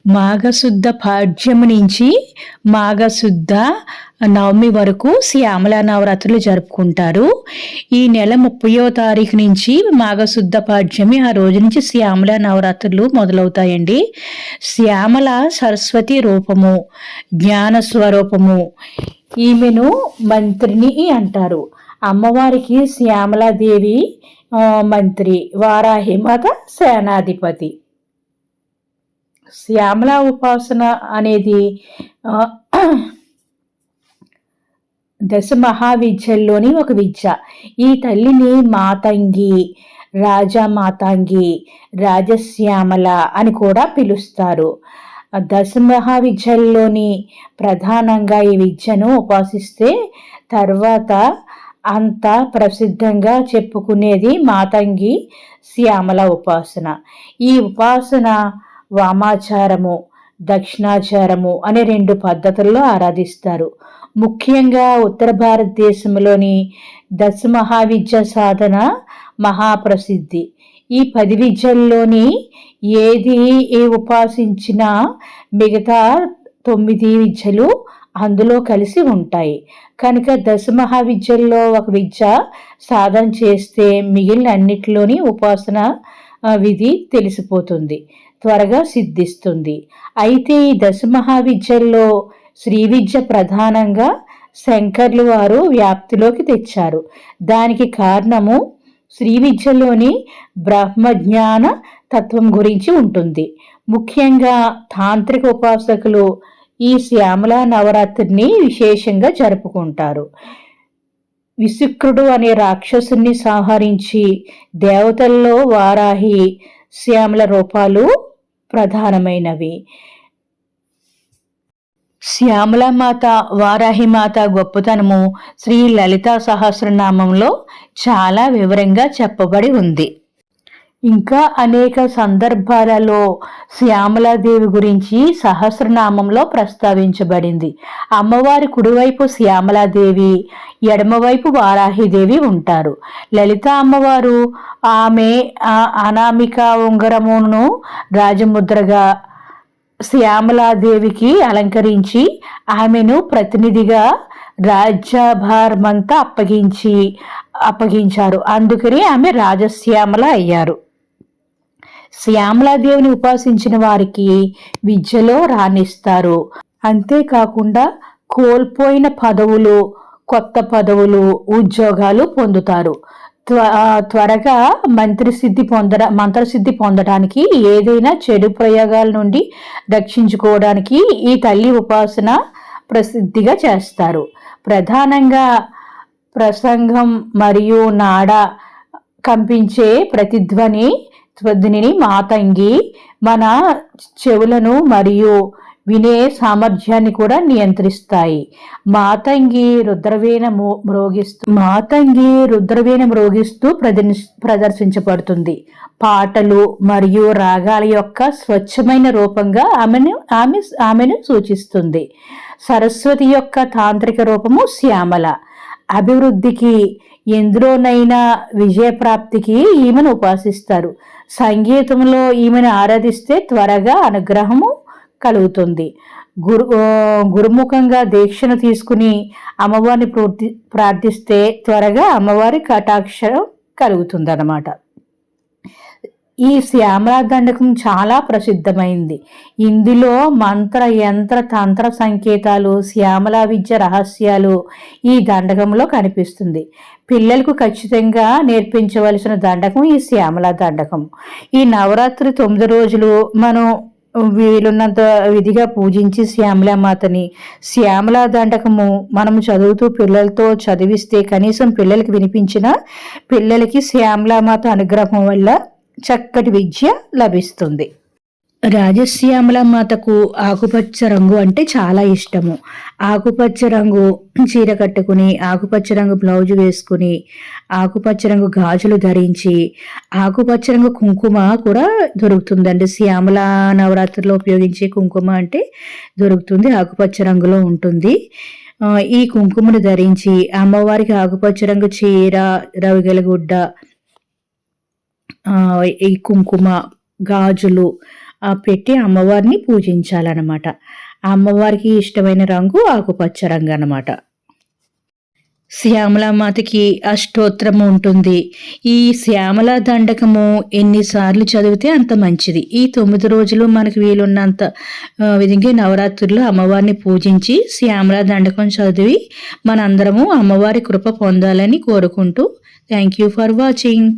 మాఘశుద్ధ పాడ్యమి నుంచి మాఘశుద్ధ నవమి వరకు శ్యామల నవరాత్రులు జరుపుకుంటారు. ఈ నెల 30వ తారీఖు నుంచి మాఘశుద్ధ పాడ్యమి, ఆ రోజు నుంచి శ్యామల నవరాత్రులు మొదలవుతాయండి. శ్యామల సరస్వతి రూపము, జ్ఞాన స్వరూపము. ఈమెను మంత్రిని అంటారు. అమ్మవారికి శ్యామలాదేవి మంత్రి, వారాహి మాత సేనాధిపతి. శ్యామల ఉపాసన అనేది దశ మహావిద్యల్లోని ఒక విద్య. ఈ తల్లిని మాతంగి, రాజమాతంగి, రాజశ్యామల అని కూడా పిలుస్తారు. దశ మహావిద్యల్లోని ప్రధానంగా ఈ విద్యను ఉపాసిస్తే తర్వాత అంత ప్రసిద్ధంగా చెప్పుకునేది మాతంగి శ్యామల ఉపాసన. ఈ ఉపాసన వామాచారము, దక్షిణాచారము అనే 2 పద్ధతుల్లో ఆరాధిస్తారు. ముఖ్యంగా ఉత్తర భారతదేశంలోని దశ మహావిద్య సాధన మహాప్రసిద్ధి. ఈ 10 విద్యల్లోని ఏది ఉపాసించినా మిగతా 9 విద్యలు అందులో కలిసి ఉంటాయి. కనుక దశ మహావిద్యల్లో ఒక విద్య సాధన చేస్తే మిగిలిన అన్నిటిలోని ఉపాసన విధి తెలిసిపోతుంది, త్వరగా సిద్ధిస్తుంది. అయితే ఈ దశ మహావిద్యల్లో శ్రీ విద్య ప్రధానంగా శంకర్లు వారు వ్యాప్తిలోకి తెచ్చారు. దానికి కారణము శ్రీ విద్యలోని బ్రహ్మజ్ఞాన తత్వం గురించి ఉంటుంది. ముఖ్యంగా తాంత్రిక ఉపాసకులు ఈ శ్యామల నవరాత్రిని విశేషంగా జరుపుకుంటారు. విశుక్రుడు అనే రాక్షసుని సంహరించి దేవతల్లో వారాహి, శ్యామల రూపాలు ప్రధానమైనవి. శ్యామలామాత, వారాహిమాత గొప్పతనము శ్రీ లలితా సహస్రనామంలో చాలా వివరంగా చెప్పబడి ఉంది. ఇంకా అనేక సందర్భాలలో శ్యామలాదేవి గురించి సహస్రనామంలో ప్రస్తావించబడింది. అమ్మవారి కుడివైపు శ్యామలాదేవి, ఎడమవైపు వారాహిదేవి ఉంటారు. లలిత అమ్మవారు ఆమె అనామిక ఉంగరమును రాజముద్రగా శ్యామలాదేవికి అలంకరించి ఆమెను ప్రతినిధిగా రాజ్యభారమంతా అప్పగించారు. అందుకని ఆమె రాజశ్యామల అయ్యారు. శ్యామలాదేవిని ఉపాసించిన వారికి విద్యలో రాణిస్తారు. అంతేకాకుండా కోల్పోయిన పదవులు, కొత్త పదవులు, ఉద్యోగాలు పొందుతారు. త్వరగా మంత్రసిద్ధి పొందడానికి, ఏదైనా చెడు ప్రయోగాల నుండి రక్షించుకోవడానికి ఈ తల్లి ఉపాసన ప్రసిద్ధిగా చేస్తారు. ప్రధానంగా ప్రసంగం మరియు నాడ కంపించే ప్రతిధ్వనిని మాతంగి మన చెవులను మరియు వినే సామర్థ్యాన్ని కూడా నియంత్రిస్తాయి. మాతంగి రుద్రవీణ మ్రోగిస్తూ ప్రదర్శించబడుతుంది. పాటలు మరియు రాగాల యొక్క స్వచ్ఛమైన రూపంగా ఆమెను సూచిస్తుంది. సరస్వతి యొక్క తాంత్రిక రూపము శ్యామల. అభివృద్ధికి, ఎందులోనైనా విజయప్రాప్తికి ఈమెను ఉపాసిస్తారు. సంగీతంలో ఈమెను ఆరాధిస్తే త్వరగా అనుగ్రహము కలుగుతుంది. గురుముఖంగా దీక్షను తీసుకుని అమ్మవారిని ప్రార్థిస్తే త్వరగా అమ్మవారి కటాక్షం కలుగుతుంది అన్నమాట. ఈ శ్యామలా దండకం చాలా ప్రసిద్ధమైంది. ఇందులో మంత్ర, యంత్ర, తంత్ర సంకేతాలు, శ్యామలా విద్య రహస్యాలు ఈ దండకంలో కనిపిస్తుంది. పిల్లలకు ఖచ్చితంగా నేర్పించవలసిన దండకం ఈ శ్యామలా దండకం. ఈ నవరాత్రి 9 రోజులు మనం వీలున్నంత విధిగా పూజించి శ్యామలామాతని, శ్యామలా దండకము మనము చదువుతూ పిల్లలతో చదివిస్తే, కనీసం పిల్లలకి వినిపించిన పిల్లలకి శ్యామలామాత అనుగ్రహం వల్ల చక్కటి విద్య లభిస్తుంది. రాజశ్యామల మాతకు ఆకుపచ్చ రంగు అంటే చాలా ఇష్టము. ఆకుపచ్చ రంగు చీర కట్టుకుని, ఆకుపచ్చ రంగు బ్లౌజ్ వేసుకుని, ఆకుపచ్చ రంగు గాజులు ధరించి, ఆకుపచ్చ రంగు కుంకుమ కూడా దొరుకుతుందండి. శ్యామల నవరాత్రిలో ఉపయోగించే కుంకుమ అంటే దొరుకుతుంది, ఆకుపచ్చ రంగులో ఉంటుంది. ఈ కుంకుమను ధరించి అమ్మవారికి ఆకుపచ్చ రంగు చీర, రవిగల గుడ్డ, ఈ కుంకుమ, గాజులు, పెట్టి అమ్మవారిని పూజించాలన్నమాట. ఆ అమ్మవారికి ఇష్టమైన రంగు ఆకుపచ్చ రంగు అన్నమాట. శ్యామలామాతకి అష్టోత్తరము ఉంటుంది. ఈ శ్యామల దండకము ఎన్నిసార్లు చదివితే అంత మంచిది. ఈ 9 రోజులు మనకు వీలున్నంత విధంగా నవరాత్రుల్లో అమ్మవారిని పూజించి శ్యామల దండకం చదివి మనందరము అమ్మవారి కృప పొందాలని కోరుకుంటూ థ్యాంక్ యూ ఫర్ వాచింగ్.